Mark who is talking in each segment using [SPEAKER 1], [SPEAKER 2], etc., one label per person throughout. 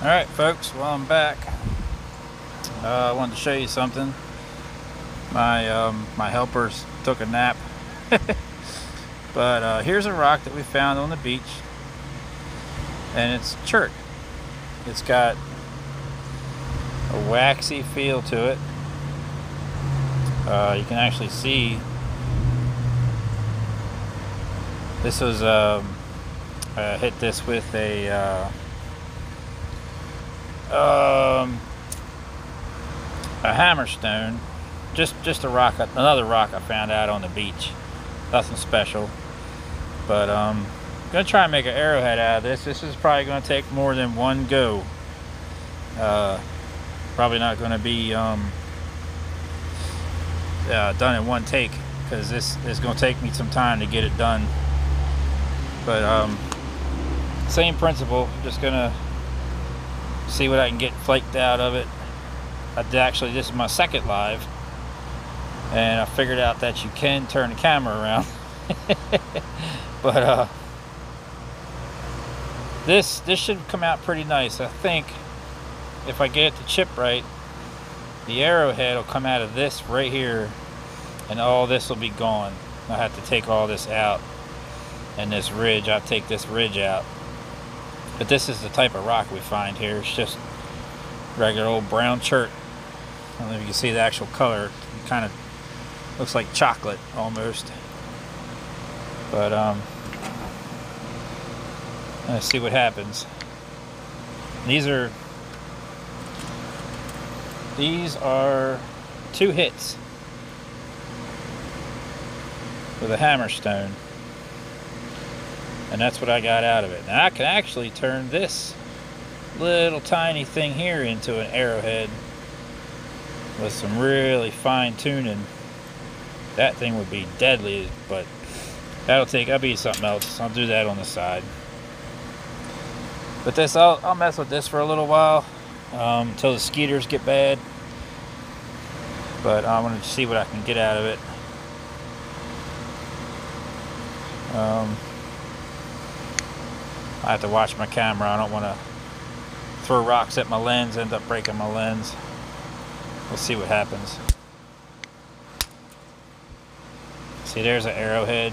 [SPEAKER 1] Alright folks, well I'm back. I wanted to show you something. My helpers took a nap. But here's a rock that we found on the beach, and it's chert. It's got a waxy feel to it. You can actually see this was I hit this with a hammerstone, just a rock, another rock I found out on the beach. Nothing special, but I'm gonna try and make an arrowhead out of this. This is probably gonna take more than one go. Probably not gonna be done in one take, because this is gonna take me some time to get it done. But same principle. Just gonna see what I can get flaked out of it. Actually, this is my second live, and I figured out that you can turn the camera around. But this should come out pretty nice. I think if I get it to chip right, the arrowhead will come out of this right here, and all this will be gone. I have to take all this out, and this ridge, I'll take this ridge out. But this is the type of rock we find here. It's just regular old brown chert. I don't know if you can see the actual color. It kind of looks like chocolate almost. But let's see what happens. These are 2 hits with a hammerstone, and that's what I got out of it. Now I can actually turn this little tiny thing here into an arrowhead with some really fine tuning. That thing would be deadly, but that'll be something else. I'll do that on the side. But this, I'll mess with this for a little while until the skeeters get bad. But I want to see what I can get out of it. I have to watch my camera. I don't want to throw rocks at my lens, end up breaking my lens. We'll see what happens. See, there's an arrowhead.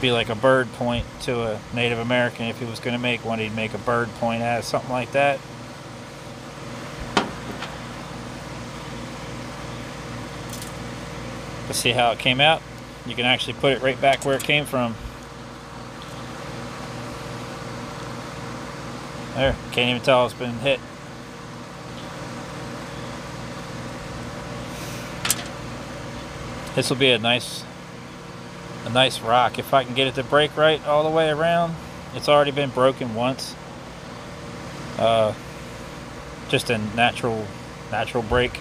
[SPEAKER 1] Be like a bird point to a Native American. If he was going to make one, he'd make a bird point out of something like that. Let's see how it came out. You can actually put it right back where it came from. There, can't even tell it's been hit. This will be a nice rock if I can get it to break right all the way around. It's already been broken once. Just a natural break.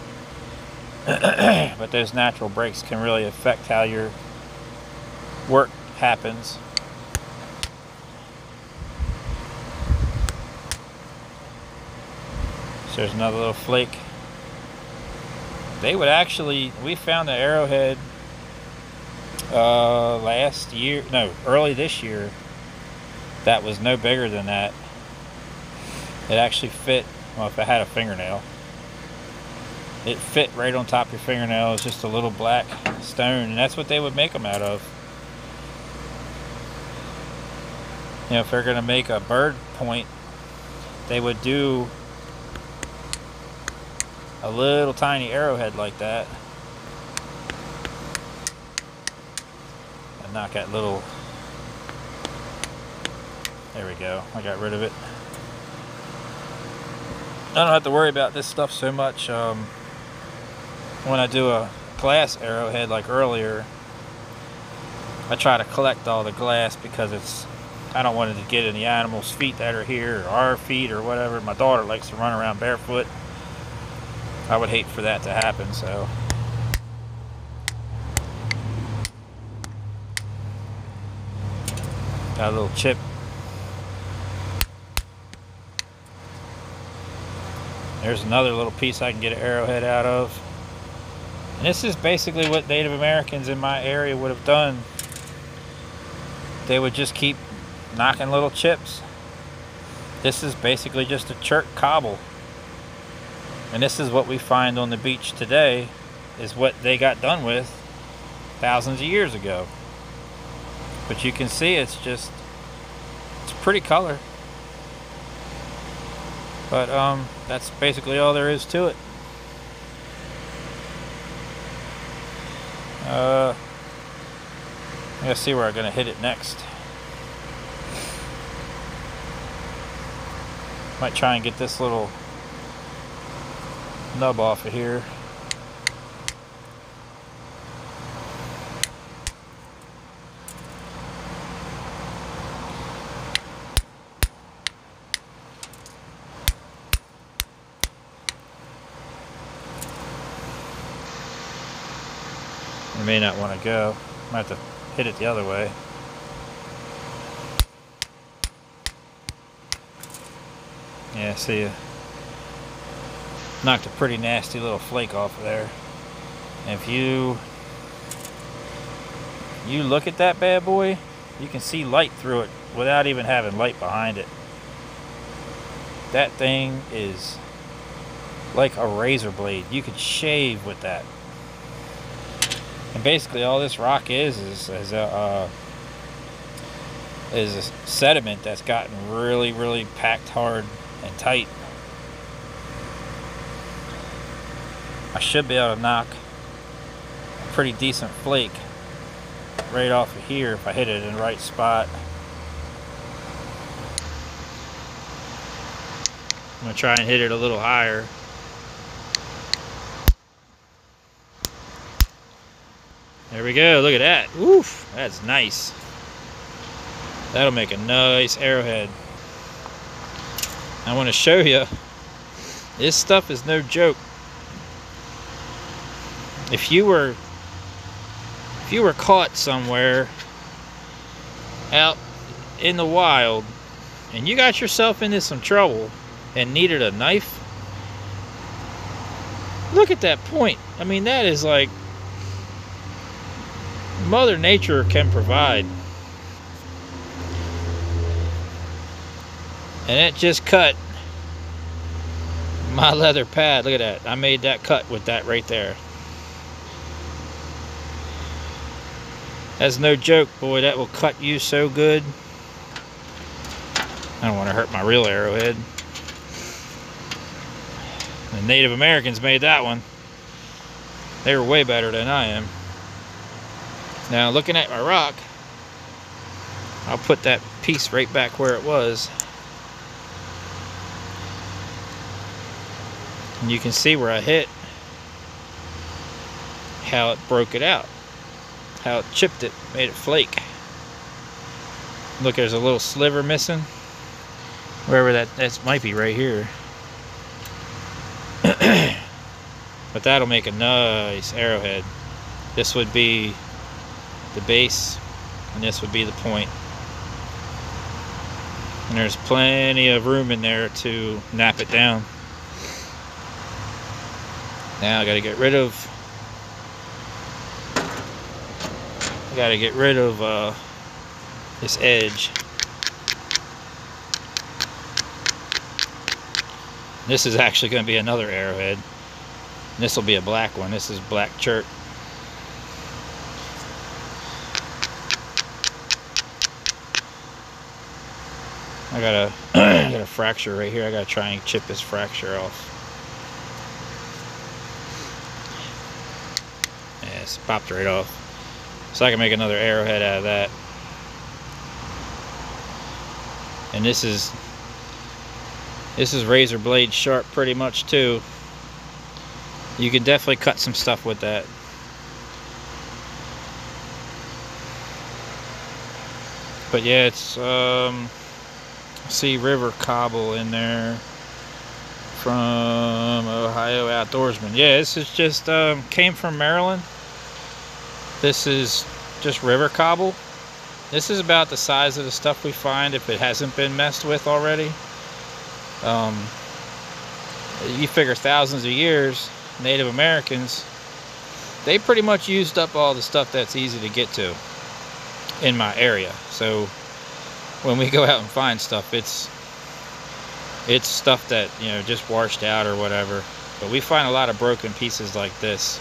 [SPEAKER 1] But those natural breaks can really affect how your work happens. So there's another little flake. We found the arrowhead early this year, that was no bigger than that. It actually fit, well, if I had a fingernail, it fit right on top of your fingernail. It's just a little black stone, and that's what they would make them out of. You know, if they're going to make a bird point, they would do a little tiny arrowhead like that, and knock that little, there we go, I got rid of it. I don't have to worry about this stuff so much. When I do a glass arrowhead like earlier, I try to collect all the glass because I don't want it to get in the animals' feet that are here, or our feet, or whatever. My daughter likes to run around barefoot. I would hate for that to happen, so. Got a little chip. There's another little piece I can get an arrowhead out of. And this is basically what Native Americans in my area would have done. They would just keep knocking little chips This is basically just a chert cobble. And this is what we find on the beach today, is what they got done with thousands of years ago. But you can see it's a pretty color. But that's basically all there is to it. Let's see where I'm gonna hit it next. Might try and get this little nub off of here. I may not want to go. Might have to hit it the other way. Yeah, see, knocked a pretty nasty little flake off of there. And if you look at that bad boy, you can see light through it without even having light behind it. That thing is like a razor blade. You could shave with that. And basically all this rock is a sediment that's gotten really packed hard and tight. I should be able to knock a pretty decent flake right off of here if I hit it in the right spot. I'm gonna try and hit it a little higher. There we go, look at that. Oof, that's nice. That'll make a nice arrowhead. I want to show you, this stuff is no joke. If you were caught somewhere out in the wild and you got yourself into some trouble and needed a knife, look at that point. I mean, that is like Mother Nature can provide. And it just cut my leather pad. Look at that. I made that cut with that right there. That's no joke, boy. That will cut you so good. I don't want to hurt my real arrowhead. The Native Americans made that one. They were way better than I am. Now, looking at my rock, I'll put that piece right back where it was. And you can see where I hit, how it broke it out, how it chipped it, made it flake. Look, there's a little sliver missing. Wherever that might be right here. But that'll make a nice arrowhead. This would be the base, and this would be the point. And there's plenty of room in there to nap it down. Now I gotta get rid of this edge. This is actually going to be another arrowhead. This will be a black one. This is black chert. I got a fracture right here. I gotta try and chip this fracture off. Yeah, it's popped right off. So I can make another arrowhead out of that. And this is razor blade sharp pretty much too. You can definitely cut some stuff with that. But yeah, it's see River Cobble in there from Ohio Outdoorsman. Yeah, this is just came from Maryland. This is just river cobble. This is about the size of the stuff we find if it hasn't been messed with already. You figure thousands of years, Native Americans, they pretty much used up all the stuff that's easy to get to in my area. So when we go out and find stuff, It's stuff that, you know, just washed out or whatever. But we find a lot of broken pieces like this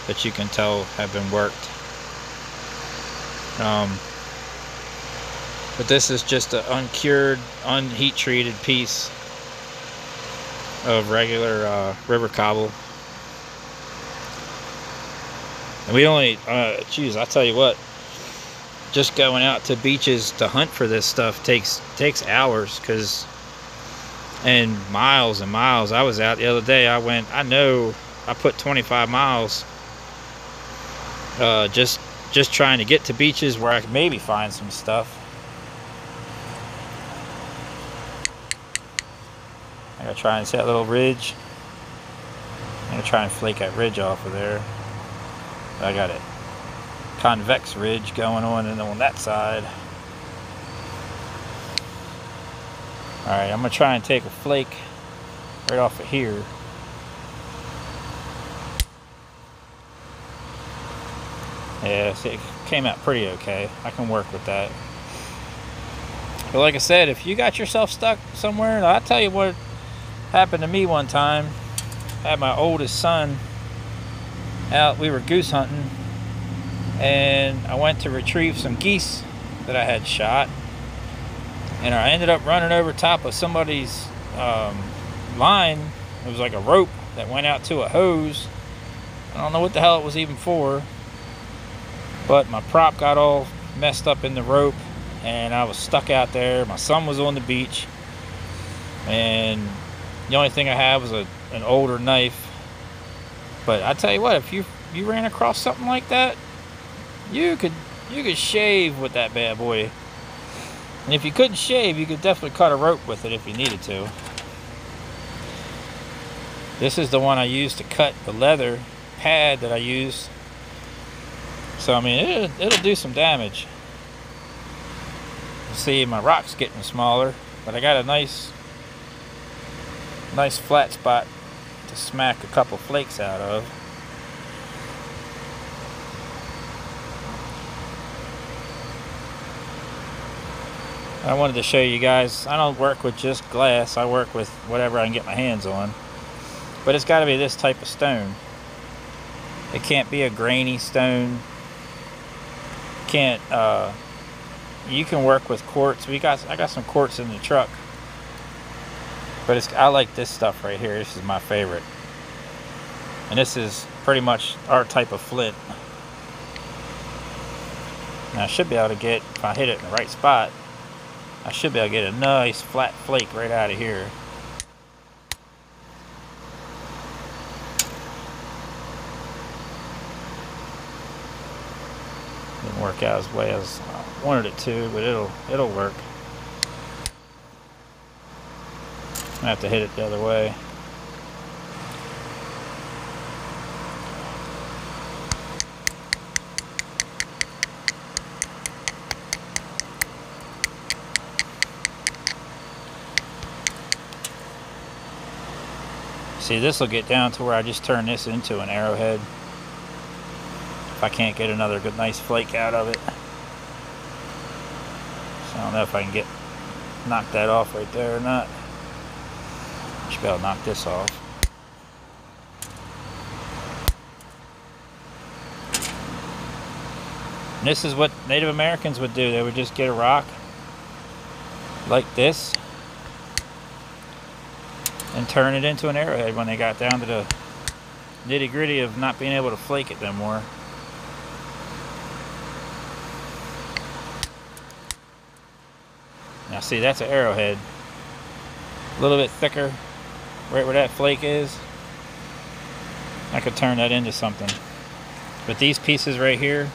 [SPEAKER 1] that you can tell have been worked. But this is just an uncured, unheat treated piece of regular river cobble. And we only, geez, I tell you what, just going out to beaches to hunt for this stuff takes hours, and miles and miles. I was out the other day. I put 25 miles just trying to get to beaches where I could maybe find some stuff. I gotta try and see that little ridge. I'm gonna try and flake that ridge off of there. I got a convex ridge going on and on that side. Alright, I'm gonna try and take a flake right off of here. Yeah, see, it came out pretty okay. I can work with that. But like I said, if you got yourself stuck somewhere, I'll tell you what happened to me one time. I had my oldest son out, we were goose hunting, and I went to retrieve some geese that I had shot, and I ended up running over top of somebody's line. It was like a rope that went out to a hose. I don't know what the hell it was even for, but my prop got all messed up in the rope and I was stuck out there. My son was on the beach, and the only thing I had was an older knife. But I tell you what, if you ran across something like that, you could shave with that bad boy. And if you couldn't shave, you could definitely cut a rope with it if you needed to. This is the one I used to cut the leather pad that I used. So I mean, it'll do some damage. See, my rock's getting smaller, but I got a nice flat spot to smack a couple flakes out of. I wanted to show you guys, I don't work with just glass, I work with whatever I can get my hands on. But it's got to be this type of stone. It can't be a grainy stone. Can't, you can work with quartz. I got some quartz in the truck. But I like this stuff right here. This is my favorite. And this is pretty much our type of flint. Now I should be able to get, if I hit it in the right spot, I should be able to get a nice flat flake right out of here. Didn't work out as way as I wanted it to, but it'll work. I have to hit it the other way. See, this will get down to where I just turn this into an arrowhead if I can't get another good nice flake out of it. So I don't know if I can knock that off right there or not. Should be able to knock this off. And this is what Native Americans would do. They would just get a rock like this and turn it into an arrowhead when they got down to the nitty-gritty of not being able to flake it no more. Now see, that's an arrowhead. A little bit thicker, right where that flake is. I could turn that into something. But these pieces right here,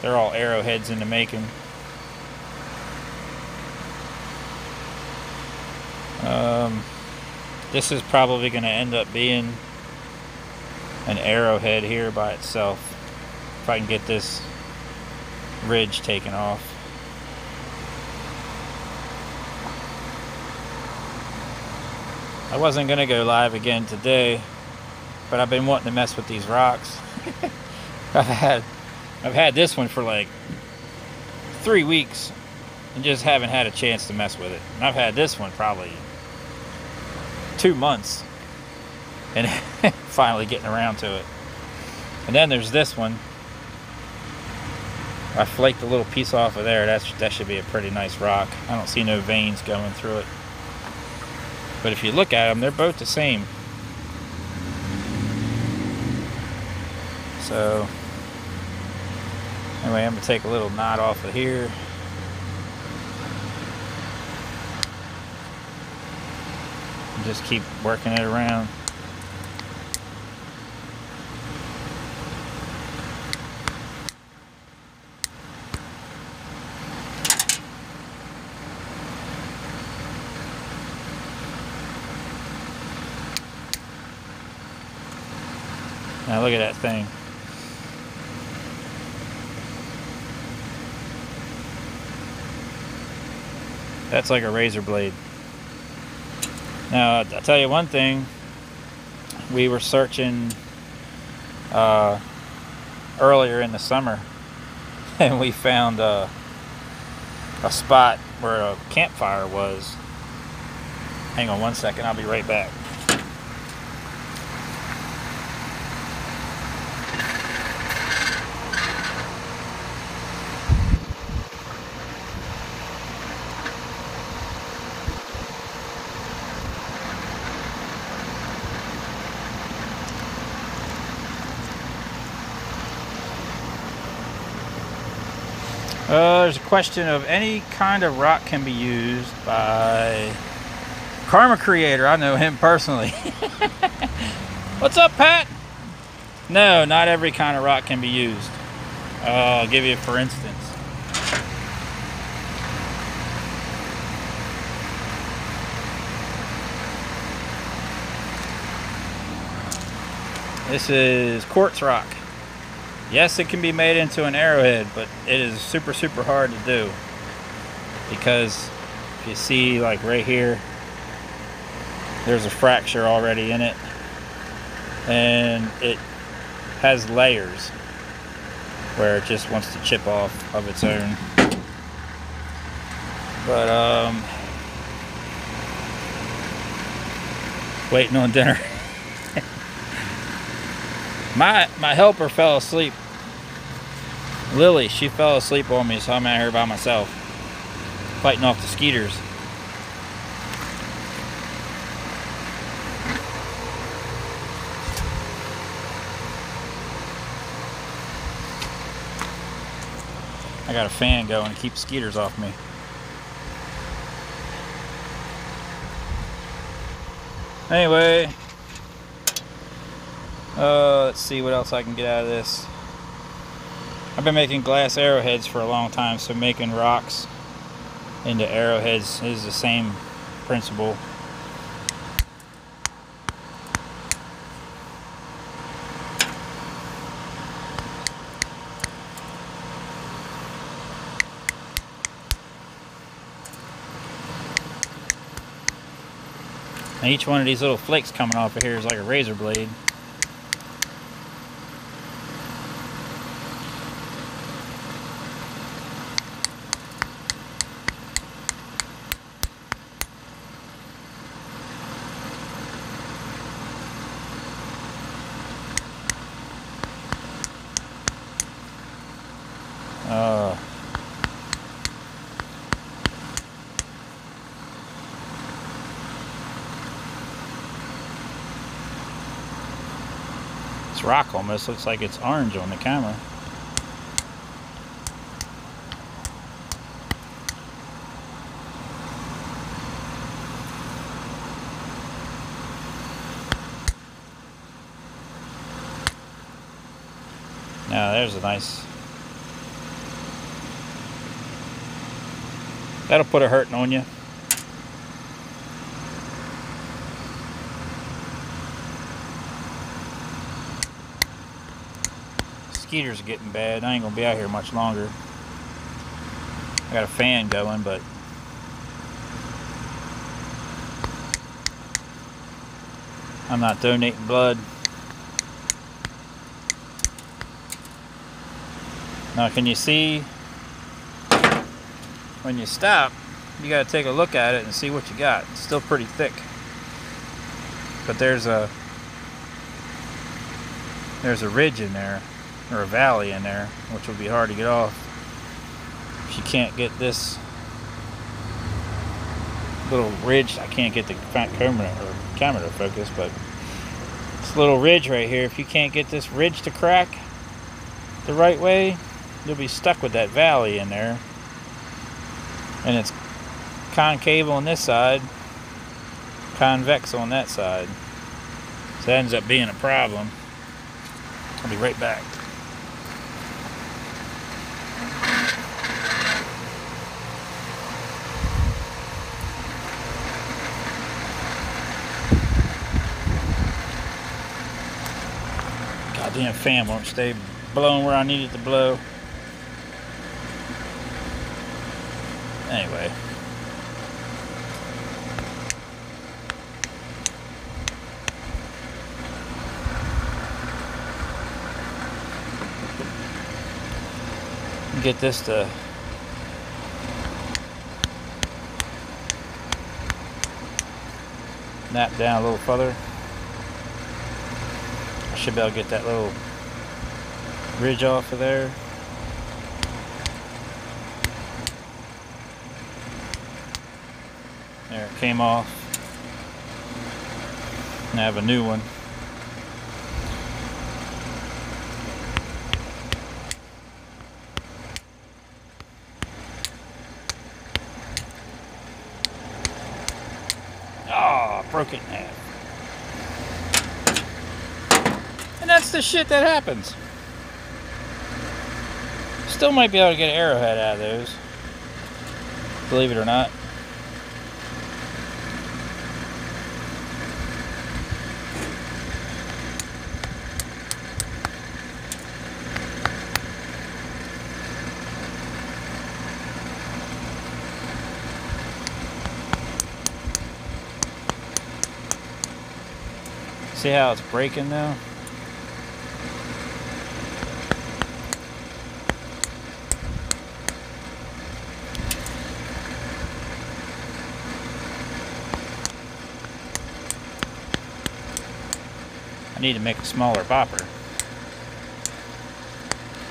[SPEAKER 1] they're all arrowheads in the making. This is probably going to end up being an arrowhead here by itself, if I can get this ridge taken off. I wasn't going to go live again today, but I've been wanting to mess with these rocks. I've had this one for like 3 weeks and just haven't had a chance to mess with it. And I've had this one probably 2 months, and finally getting around to it. And then there's this one. I flaked a little piece off of there. That should be a pretty nice rock. I don't see no veins going through it. But if you look at them, they're both the same. So anyway, I'm gonna take a little knot off of here. And just keep working it around. Now look at that thing. That's like a razor blade. Now, I'll tell you one thing. We were searching earlier in the summer, and we found a spot where a campfire was. Hang on one second, I'll be right back. There's a question of any kind of rock can be used by Karma Creator. I know him personally. What's up, Pat? No, not every kind of rock can be used. I'll give you for instance. This is quartz rock. Yes, it can be made into an arrowhead, but it is super hard to do, because if you see, like right here, there's a fracture already in it, and it has layers where it just wants to chip off of its own. But waiting on dinner. My helper fell asleep. Lily, she fell asleep on me, so I'm out here by myself, fighting off the skeeters. I got a fan going to keep skeeters off me. Anyway, let's see what else I can get out of this. I've been making glass arrowheads for a long time, so making rocks into arrowheads is the same principle. And each one of these little flakes coming off of here is like a razor blade. This rock almost looks like it's orange on the camera. Now there's a nice... That'll put a hurting on you. Skeeters are getting bad. I ain't gonna be out here much longer. I got a fan going, but I'm not donating blood. Now, can you see when you stop, you got to take a look at it and see what you got. It's still pretty thick. but there's a ridge in there, or a valley in there, which will be hard to get off if you can't get this little ridge. I can't get the camera to focus, but this little ridge right here, if you can't get this ridge to crack the right way, you'll be stuck with that valley in there. And it's concave on this side, convex on that side. So that ends up being a problem. I'll be right back. Goddamn fan won't stay blowing where I need it to blow. Anyway. Get this to nap down a little further. I should be able to get that little ridge off of there. There, it came off. And I have a new one. Oh, broke it in half. And that's the shit that happens. Still might be able to get an arrowhead out of those, believe it or not. See how it's breaking now? I need to make a smaller popper.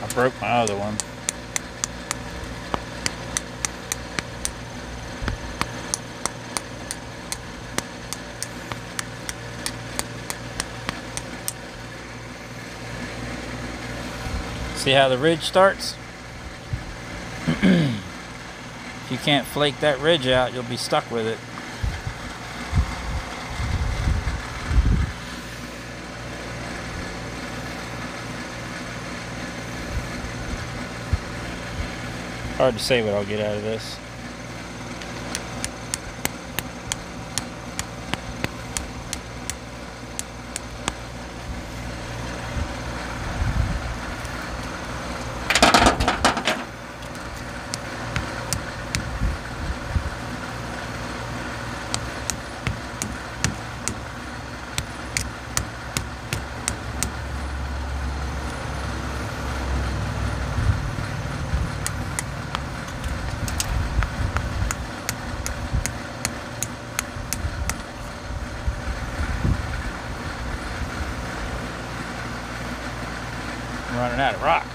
[SPEAKER 1] I broke my other one. See how the ridge starts? If you can't flake that ridge out, you'll be stuck with it. Hard to say what I'll get out of this. Running out of rock.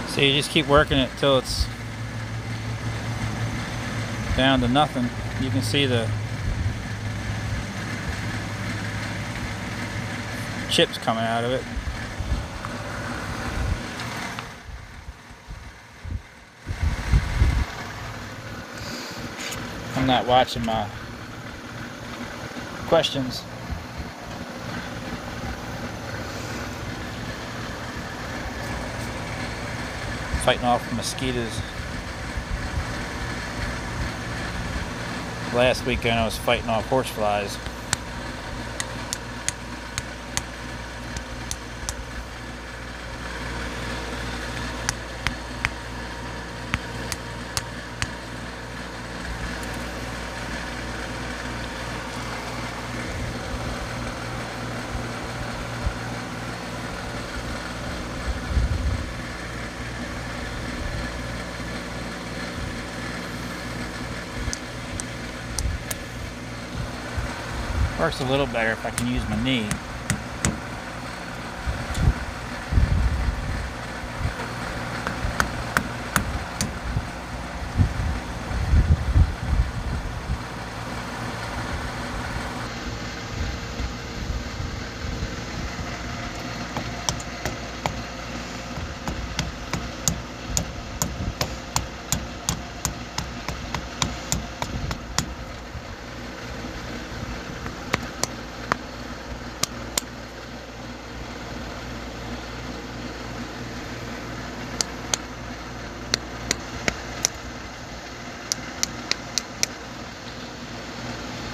[SPEAKER 1] So you just keep working it till it's down to nothing. You can see the chips coming out of it. I'm not watching my questions. Fighting off the mosquitoes. last weekend I was fighting off horse flies. Works a little better if I can use my knee.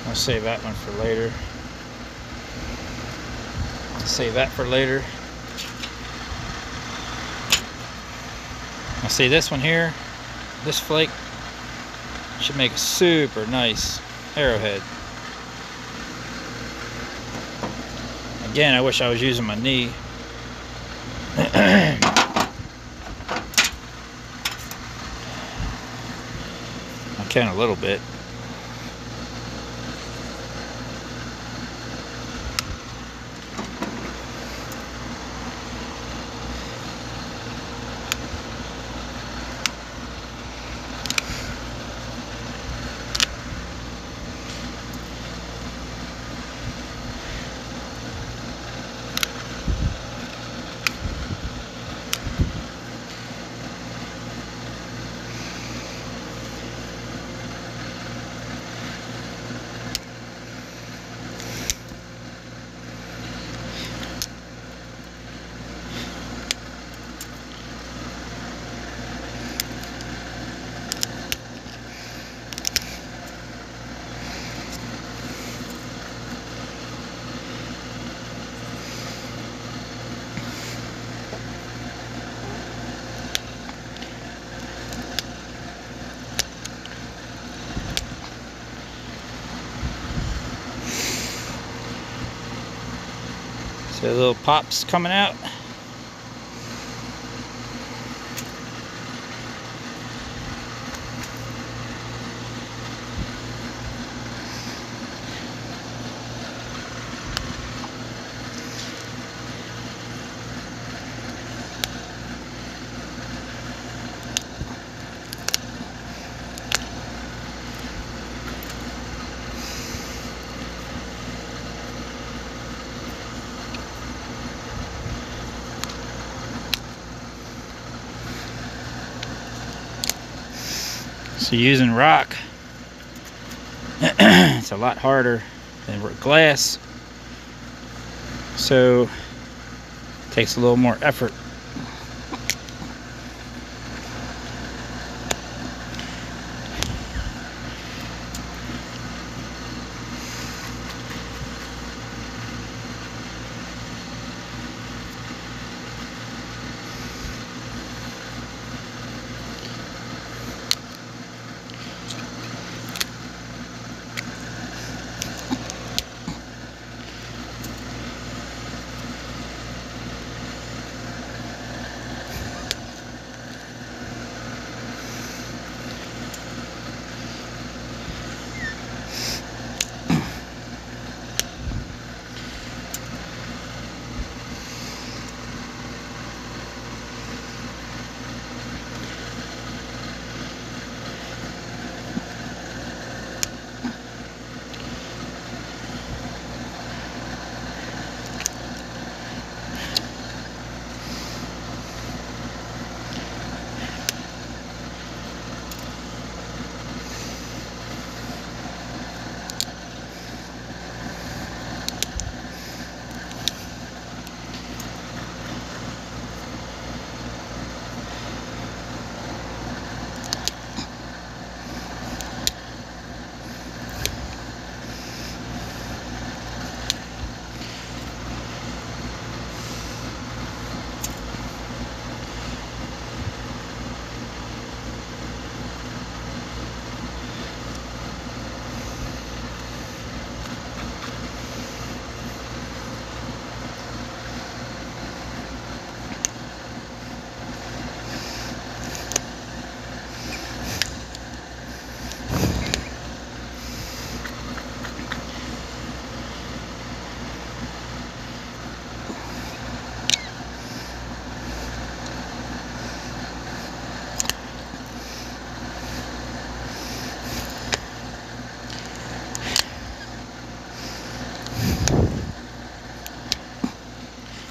[SPEAKER 1] I'll save that one for later. Save that for later. Now see this one here, this flake should make a super nice arrowhead. Again, I wish I was using my knee. I can a little bit. So the little pops coming out. So using rock, it's a lot harder than glass, so it takes a little more effort.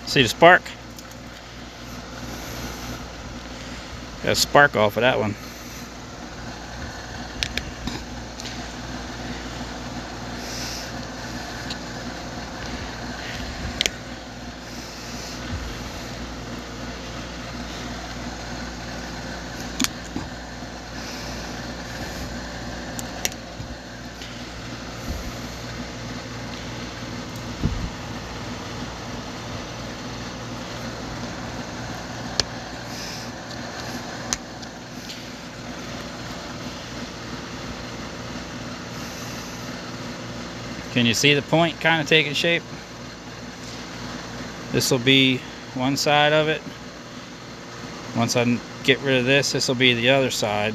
[SPEAKER 1] See the spark? Got a spark off of that one. Can you see the point kind of taking shape? This will be one side of it. Once I get rid of this, this will be the other side.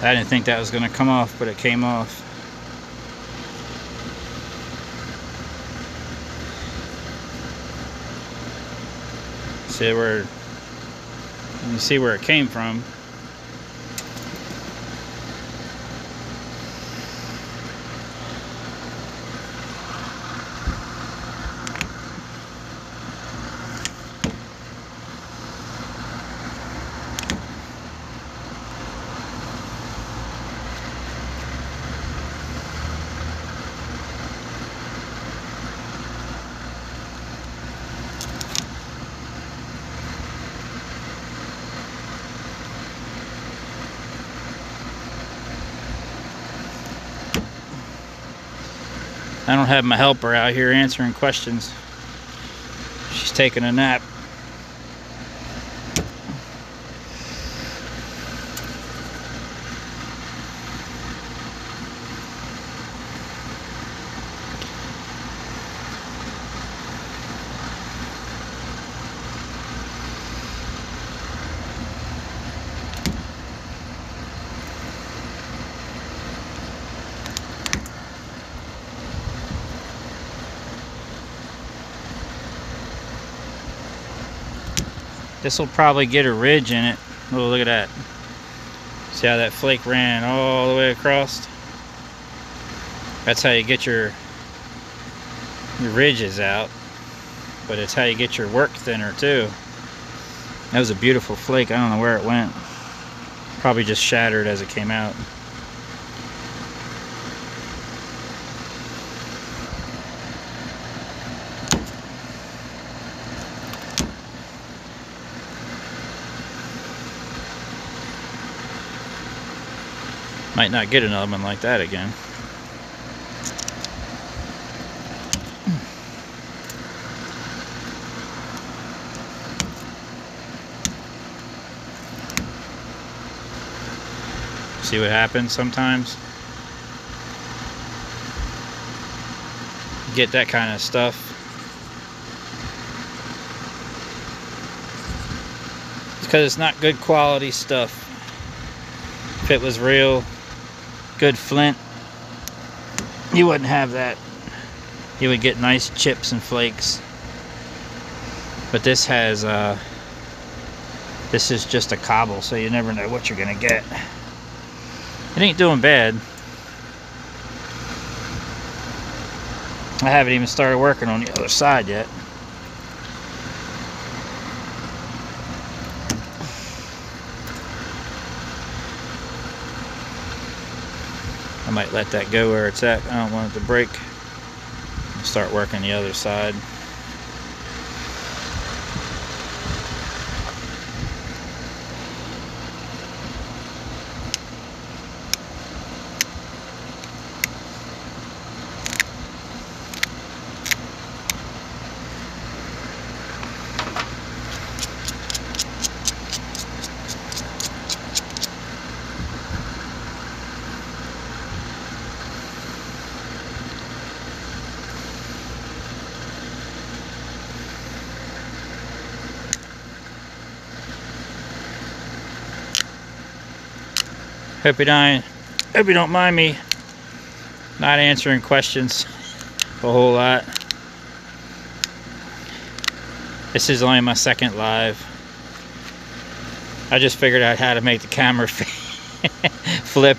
[SPEAKER 1] I didn't think that was going to come off, but it came off. See where you see where it came from. I don't have my helper out here answering questions. She's taking a nap. This will probably get a ridge in it. Oh, look at that. See how that flake ran all the way across? That's how you get your ridges out. But it's how you get your work thinner too. That was a beautiful flake. I don't know where it went. Probably just shattered as it came out. Might not get another one like that again. See what happens sometimes? Get that kind of stuff. It's because it's not good quality stuff. If it was real good flint, you wouldn't have that. You would get nice chips and flakes. But this has this is just a cobble, so you never know what you're gonna get. It ain't doing bad. I haven't even started working on the other side yet. I might let that go where it's at. I don't want it to break. I'll start working the other side. Hope you don't mind me not answering questions a whole lot. This is only my second live. I just figured out how to make the camera flip.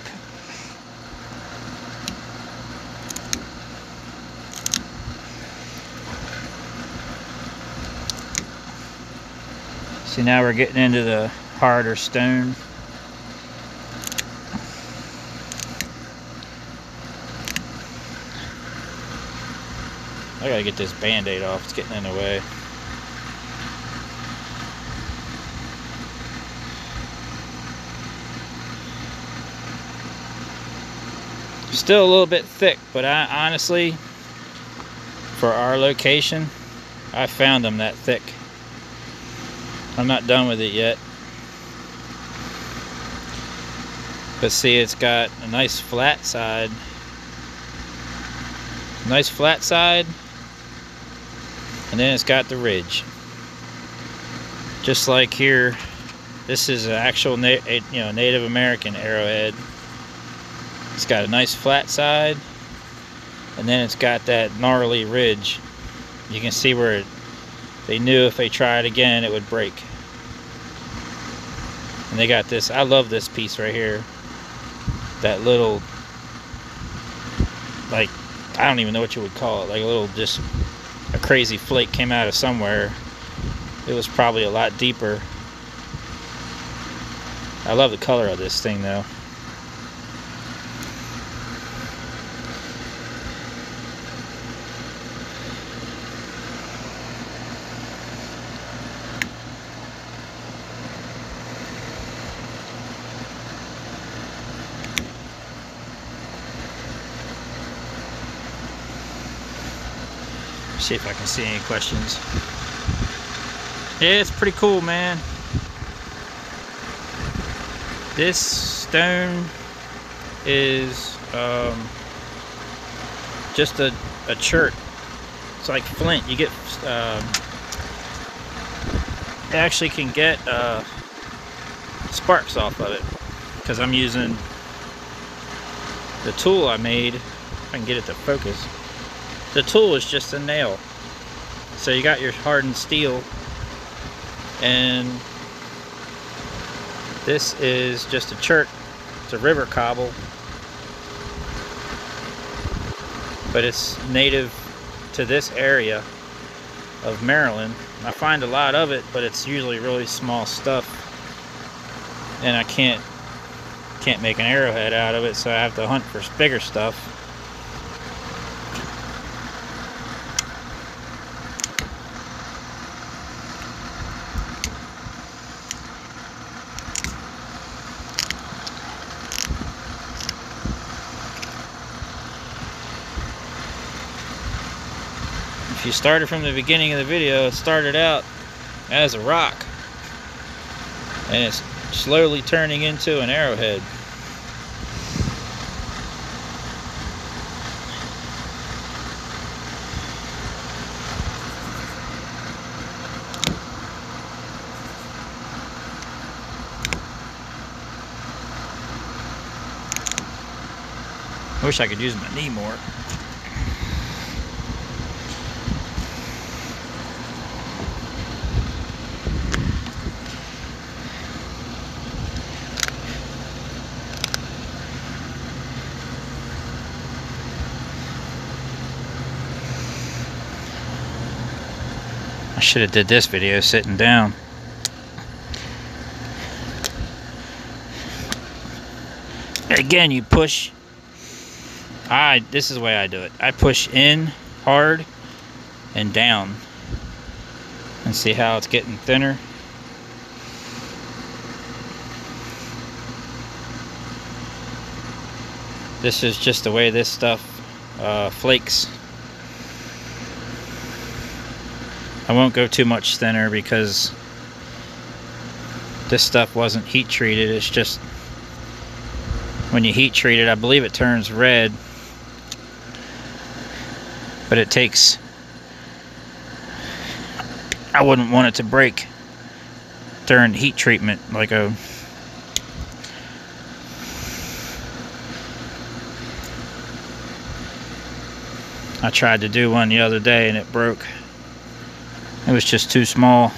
[SPEAKER 1] See, now we're getting into the harder stone. I gotta get this band-aid off, it's getting in the way. Still a little bit thick, but honestly, for our location, I found them that thick. I'm not done with it yet. But see, it's got a nice flat side. Nice flat side. And then it's got the ridge. Just like here, this is an actual Native American arrowhead. It's got a nice flat side, and then it's got that gnarly ridge. You can see where they knew if they tried again it would break. And they got this, I love this piece right here. That little, like, I don't even know what you would call it, like a little, just a crazy flake came out of somewhere. It was probably a lot deeper. I love the color of this thing though. See if I can see any questions. Yeah, it's pretty cool, man. This stone is just a chert. It's like flint. You get you actually can get sparks off of it, because I'm using the tool I made. If I can get it to focus. The tool is just a nail. So you got your hardened steel, and this is just a chert. It's a river cobble, but it's native to this area of Maryland. I find a lot of it, but it's usually really small stuff, and I can't make an arrowhead out of it, so I have to hunt for bigger stuff. If you started from the beginning of the video, it started out as a rock, and it's slowly turning into an arrowhead. I wish I could use my knee more. I should have did this video sitting down. Again, you push. This is the way I do it. I push in hard and down. And see how it's getting thinner. This is just the way this stuff flakes. I won't go too much thinner because this stuff wasn't heat treated. It's just when you heat treat it, I believe it turns red, but it takes, I wouldn't want it to break during heat treatment like a I tried to do one the other day and it broke. It was just too small.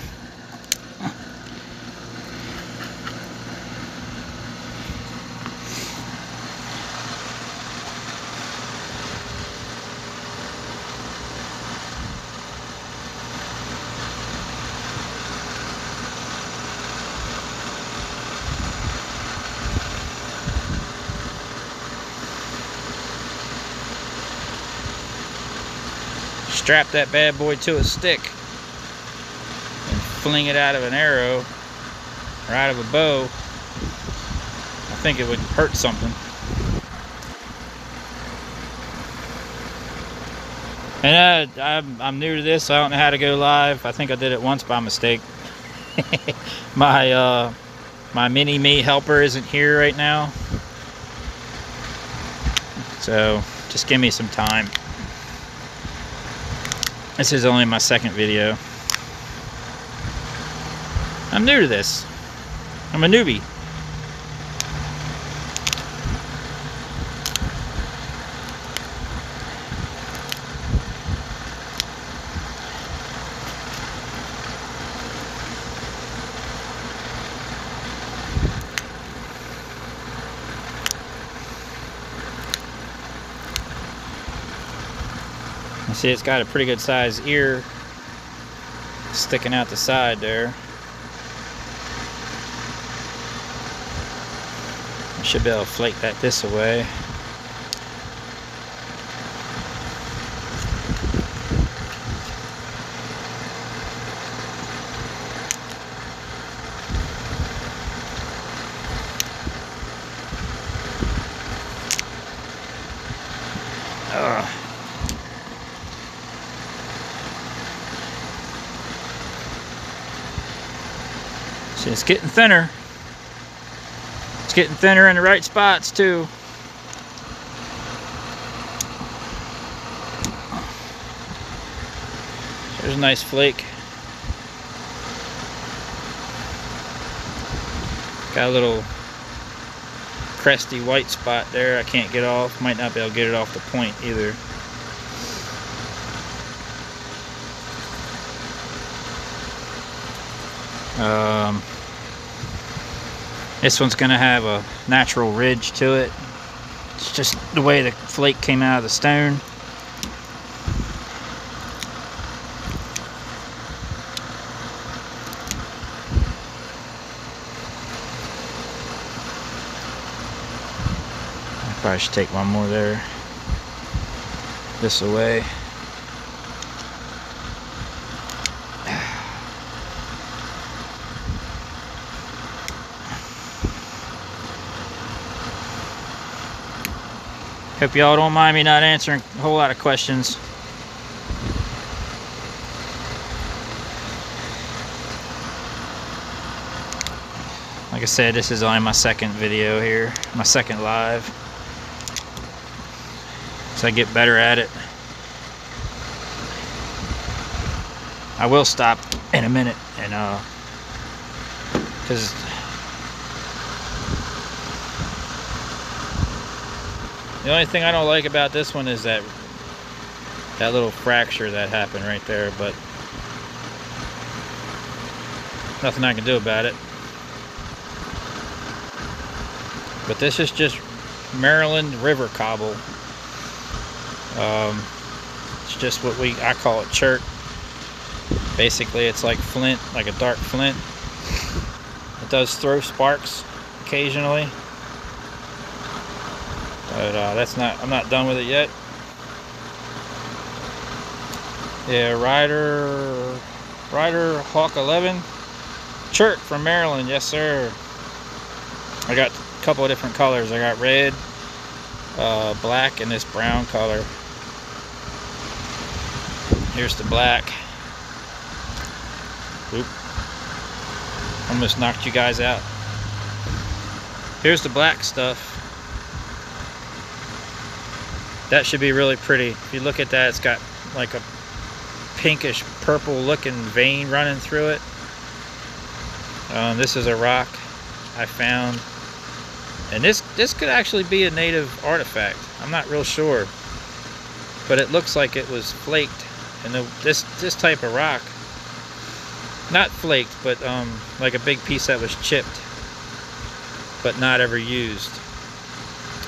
[SPEAKER 1] Strap that bad boy to a stick and fling it out of an arrow or out of a bow. I think it would hurt something. And I'm new to this, so I don't know how to go live. I think I did it once by mistake. My mini-me helper isn't here right now, so just give me some time. This is only my second video. I'm new to this. I'm a newbie. You see, it's got a pretty good sized ear sticking out the side there. I should be able to flake that this away. See, it's getting thinner. It's getting thinner in the right spots too. There's a nice flake. Got a little cresty white spot there I can't get off. Might not be able to get it off the point either. This one's gonna have a natural ridge to it. It's just the way the flake came out of the stone. I probably should take one more there. This away. Hope y'all don't mind me not answering a whole lot of questions. Like I said, this is only my second video here, my second live. So I get better at it. I will stop in a minute and because the only thing I don't like about this one is that little fracture that happened right there, but nothing I can do about it. But this is just Maryland river cobble. It's just what I call it chert. Basically, it's like flint, like a dark flint. It does throw sparks occasionally. But I'm not done with it yet. Yeah, Rider Hawk 11 chert from Maryland, yes sir. I got a couple of different colors. I got red, black, and this brown color. Here's the black. Oop. Almost knocked you guys out. Here's the black stuff. That should be really pretty. If you look at that, it's got like a pinkish purple looking vein running through it. This is a rock I found. And this could actually be a native artifact. I'm not real sure. but it looks like it was flaked. And this type of rock, not flaked, but like a big piece that was chipped, but not ever used.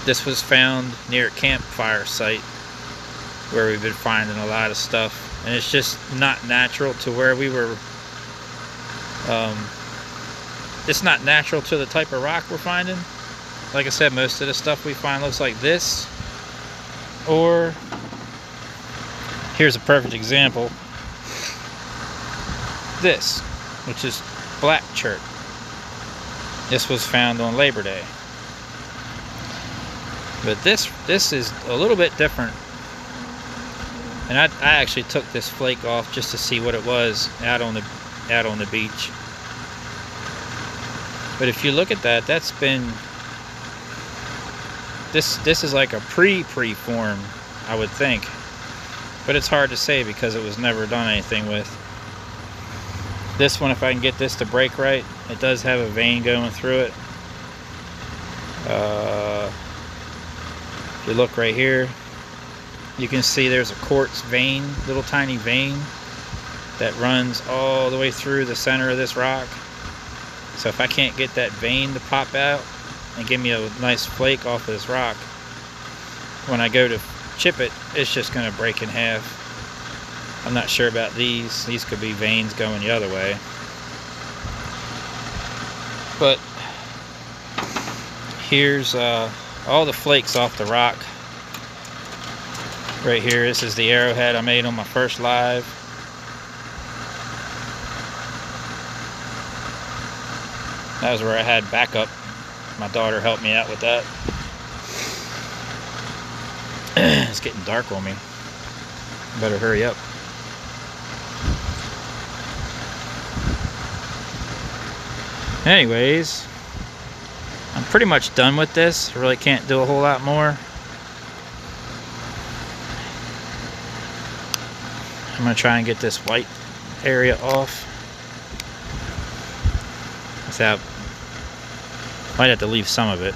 [SPEAKER 1] This was found near a campfire site where we've been finding a lot of stuff, and it's just not natural to where we were. It's not natural to the type of rock we're finding. Like I said, most of the stuff we find looks like this, or here's a perfect example. This, which is black chert. This was found on Labor Day. But this is a little bit different. And I actually took this flake off just to see what it was out on the beach. But if you look at that, that's been this is like a pre-form, I would think. But it's hard to say because it was never done anything with. This one, if I can get this to break right, it does have a vein going through it. If you look right here, you can see there's a quartz vein, little tiny vein that runs all the way through the center of this rock. So if I can't get that vein to pop out and give me a nice flake off of this rock, when I go to chip it, it's just going to break in half. I'm not sure about these. These could be veins going the other way. But here's all the flakes off the rock. Right here, this is the arrowhead I made on my first live. That was where I had backup. My daughter helped me out with that. It's getting dark on me. Better hurry up. Anyways, I'm pretty much done with this. I really can't do a whole lot more. I'm going to try and get this white area off. Without, might have to leave some of it.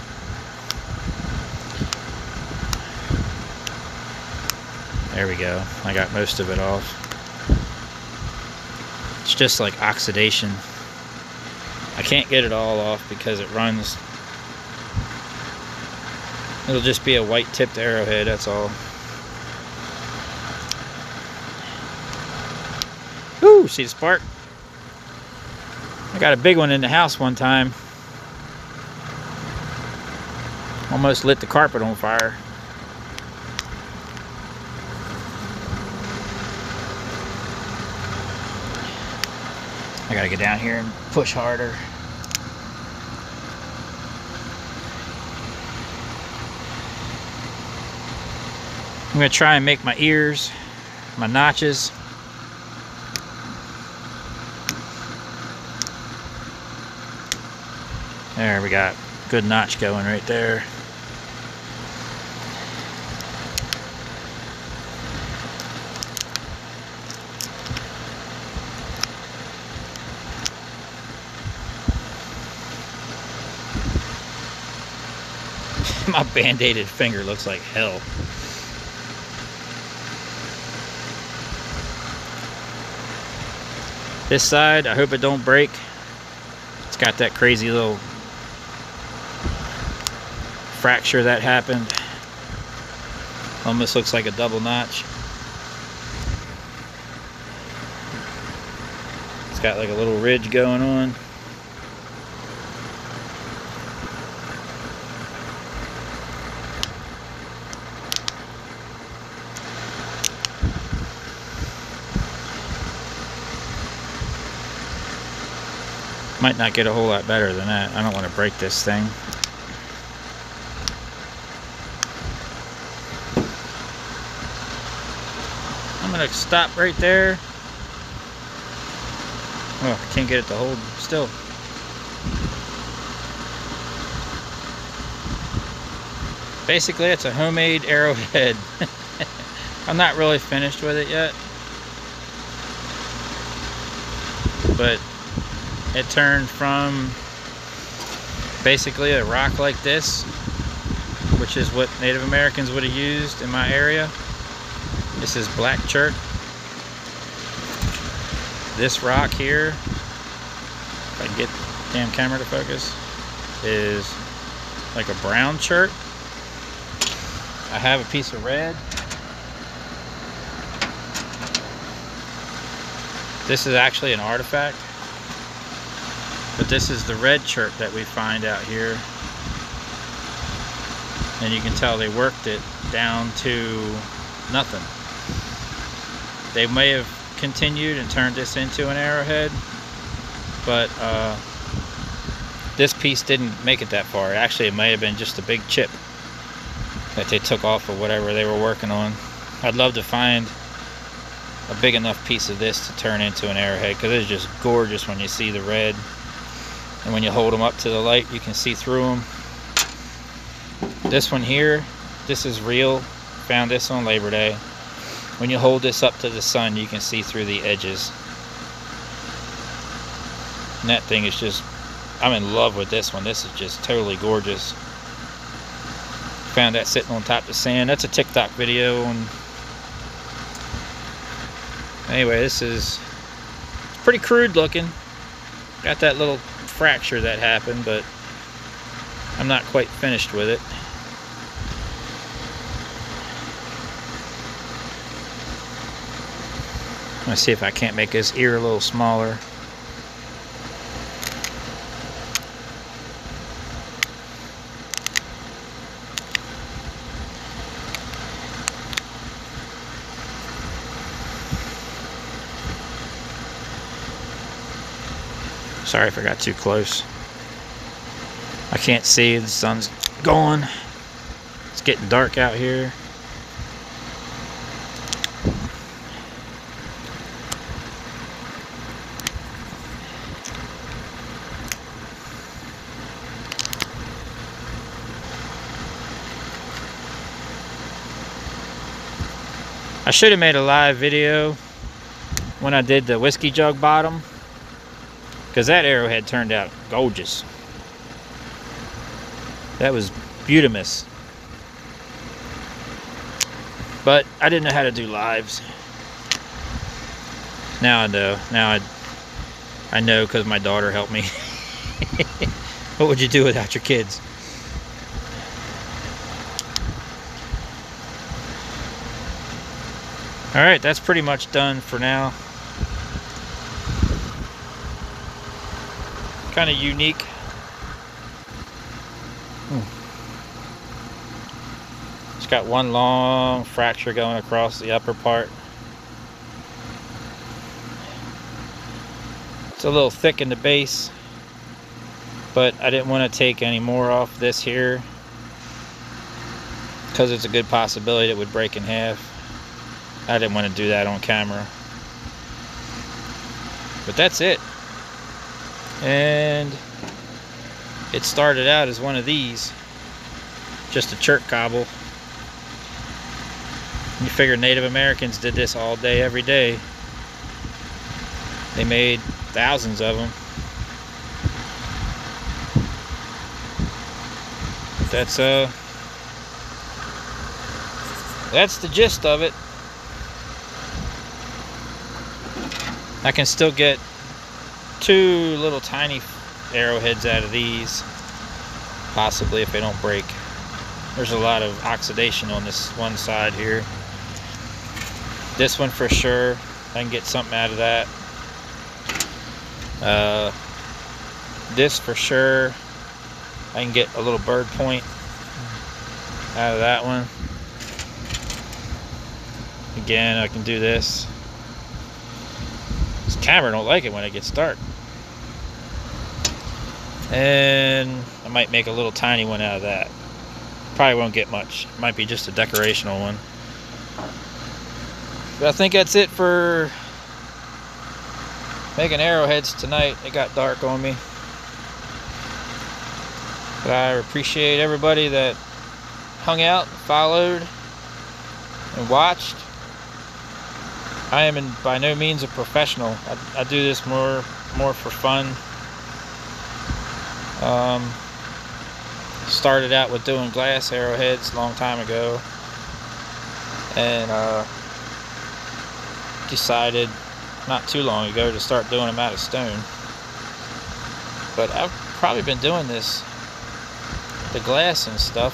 [SPEAKER 1] There we go. I got most of it off. It's just like oxidation. I can't get it all off because it runs. It'll just be a white tipped arrowhead, that's all. Woo, see the spark? I got a big one in the house one time. Almost lit the carpet on fire. I gotta get down here and push harder. I'm gonna try and make my ears, my notches. There, we got a good notch going right there. My band-aided finger looks like hell. This side, I hope it don't break. It's got that crazy little fracture that happened. Almost looks like a double notch. It's got like a little ridge going on. Might not get a whole lot better than that. I don't want to break this thing. I'm going to stop right there. Oh, I can't get it to hold still. Basically, it's a homemade arrowhead. I'm not really finished with it yet. But it turned from basically a rock like this, which is what Native Americans would have used in my area, This is black chert. This rock here, if I can get the damn camera to focus, is like a brown chert. I have a piece of red. This is actually an artifact, but this is the red chert that we find out here. And you can tell they worked it down to nothing. They may have continued and turned this into an arrowhead, but this piece didn't make it that far. Actually, it may have been just a big chip that they took off of whatever they were working on. I'd love to find a big enough piece of this to turn into an arrowhead, because it's just gorgeous when you see the red, and when you hold them up to the light you can see through them. This one here, this is real. Found this on Labor Day. When you hold this up to the sun, you can see through the edges. And that thing is just, I'm in love with this one. This is just totally gorgeous. Found that sitting on top of the sand. That's a TikTok video. And anyway, this is pretty crude looking. Got that little fracture that happened, but I'm not quite finished with it. Let's see if I can't make his ear a little smaller. Sorry if I got too close. I can't see, the sun's going. It's getting dark out here. I should have made a live video when I did the whiskey jug bottom, because that arrowhead turned out gorgeous. That was beautimous. But I didn't know how to do lives. Now I know. Now I know, because my daughter helped me. What would you do without your kids? Alright, that's pretty much done for now. Kind of unique. It's got one long fracture going across the upper part. It's a little thick in the base, but I didn't want to take any more off this here, because it's a good possibility it would break in half. I didn't want to do that on camera. But that's it. And it started out as one of these, just a chert cobble. You figure Native Americans did this all day, every day. They made thousands of them. But that's the gist of it. I can still get 2 little tiny arrowheads out of these, possibly, if they don't break. There's a lot of oxidation on this one side here. This one for sure, I can get something out of that. This for sure, I can get a little bird point out of that one. Again, I can do this. This camera don't like it when it gets dark. And I might make a little tiny one out of that. Probably won't get much. Might be just a decorational one. But I think that's it for making arrowheads tonight. It got dark on me. But I appreciate everybody that hung out, followed, and watched. I am by no means a professional. I do this more for fun. Started out with doing glass arrowheads a long time ago, and decided not too long ago to start doing them out of stone. But I've probably been doing this, the glass and stuff,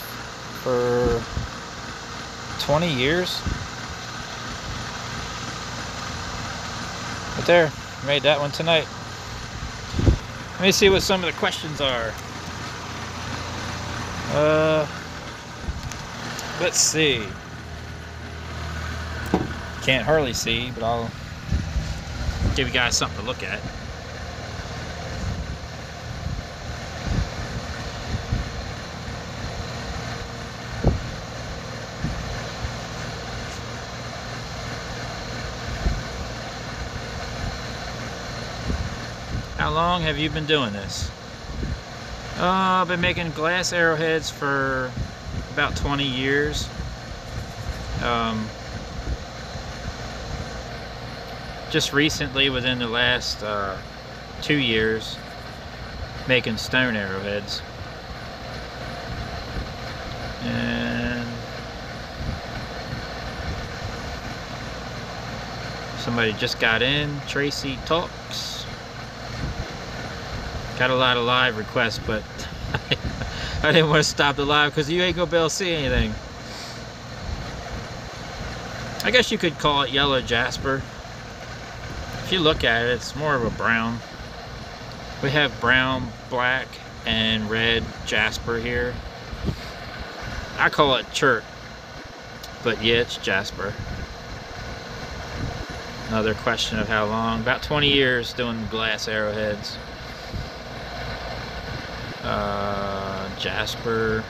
[SPEAKER 1] for 20 years. But there, made that one tonight. Let me see what some of the questions are. Let's see. Can't hardly see, but I'll give you guys something to look at. How long have you been doing this? I've been making glass arrowheads for about 20 years. Just recently, within the last 2 years, making stone arrowheads. And somebody just got in. Tracy Talks. Got a lot of live requests, but I didn't want to stop the live because you ain't gonna be able to see anything. I guess you could call it yellow jasper. If you look at it, it's more of a brown. We have brown, black, and red jasper here. I call it chert, but yeah, it's jasper. Another question of how long. About 20 years doing glass arrowheads. Jasper.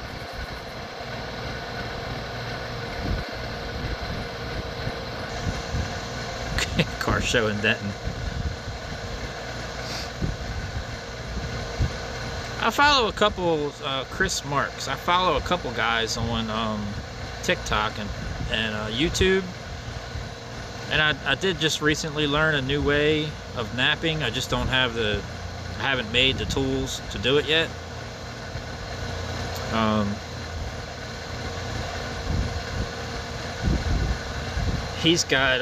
[SPEAKER 1] Car show in Denton. I follow a couple, Chris Marks. I follow a couple guys on TikTok and YouTube. And I did just recently learn a new way of knapping. I just don't have I haven't made the tools to do it yet. He's got,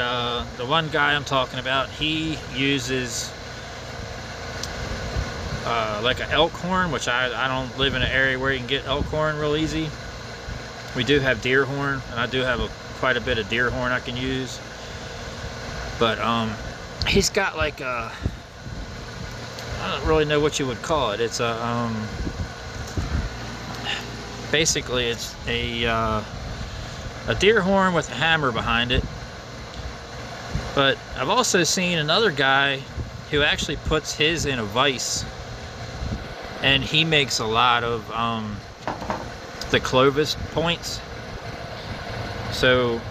[SPEAKER 1] the one guy I'm talking about, he uses like an elk horn, which I don't live in an area where you can get elk horn real easy. We do have deer horn, and I do have quite a bit of deer horn I can use. But he's got like a, I don't really know what you would call it. It's a basically it's a deer horn with a hammer behind it. But I've also seen another guy who actually puts his in a vise, and he makes a lot of the Clovis points. So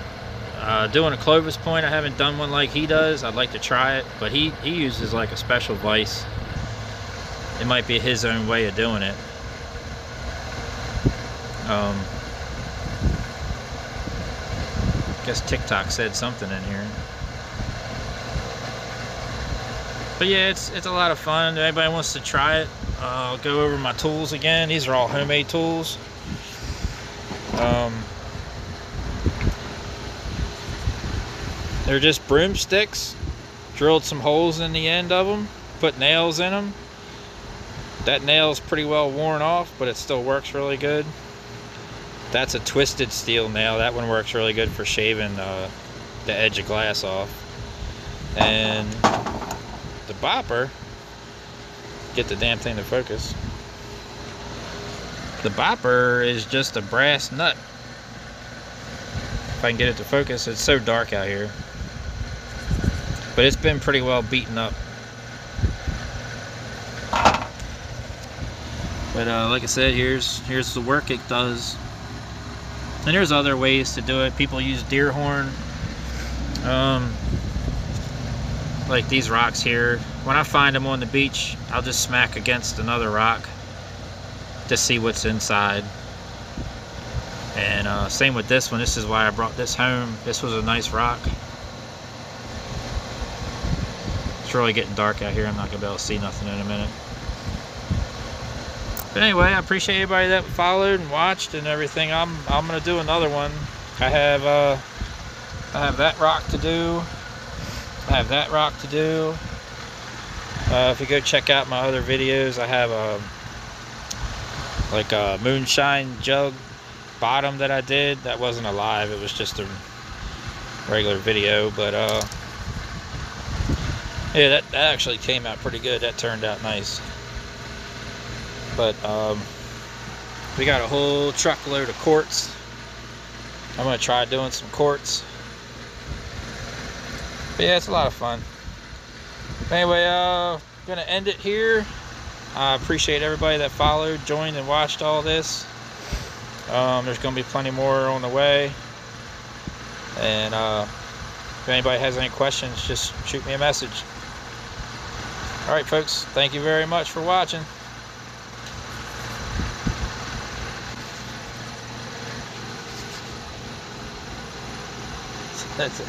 [SPEAKER 1] doing a Clovis point, I haven't done one like he does. I'd like to try it, but he uses like a special vise. It might be his own way of doing it. I guess TikTok said something in here. But yeah, it's a lot of fun. If anybody wants to try it, I'll go over my tools again. These are all homemade tools. They're just broomsticks. Drilled some holes in the end of them. Put nails in them. That nail's pretty well worn off, but it still works really good. That's a twisted steel nail. That one works really good for shaving the edge of glass off. And the bopper, get the damn thing to focus. The bopper is just a brass nut. If I can get it to focus, it's so dark out here. But it's been pretty well beaten up. But like I said, here's the work it does. And there's other ways to do it. People use deer horn. Like these rocks here. When I find them on the beach, I'll just smack against another rock to see what's inside. And same with this one. This is why I brought this home. This was a nice rock. It's really getting dark out here. I'm not gonna be able to see nothing in a minute. But anyway, I appreciate everybody that followed and watched and everything. I'm gonna do another one. I have that rock to do. I have that rock to do. If you go check out my other videos, I have like a moonshine jug bottom that I did. That wasn't a live, it was just a regular video, but yeah, that actually came out pretty good. That turned out nice. But we got a whole truckload of quartz. I'm gonna try doing some quartz. But yeah, it's a lot of fun. Anyway, gonna end it here. I appreciate everybody that followed, joined, and watched all this. There's gonna be plenty more on the way. And if anybody has any questions, just shoot me a message. All right, folks, thank you very much for watching. That's it.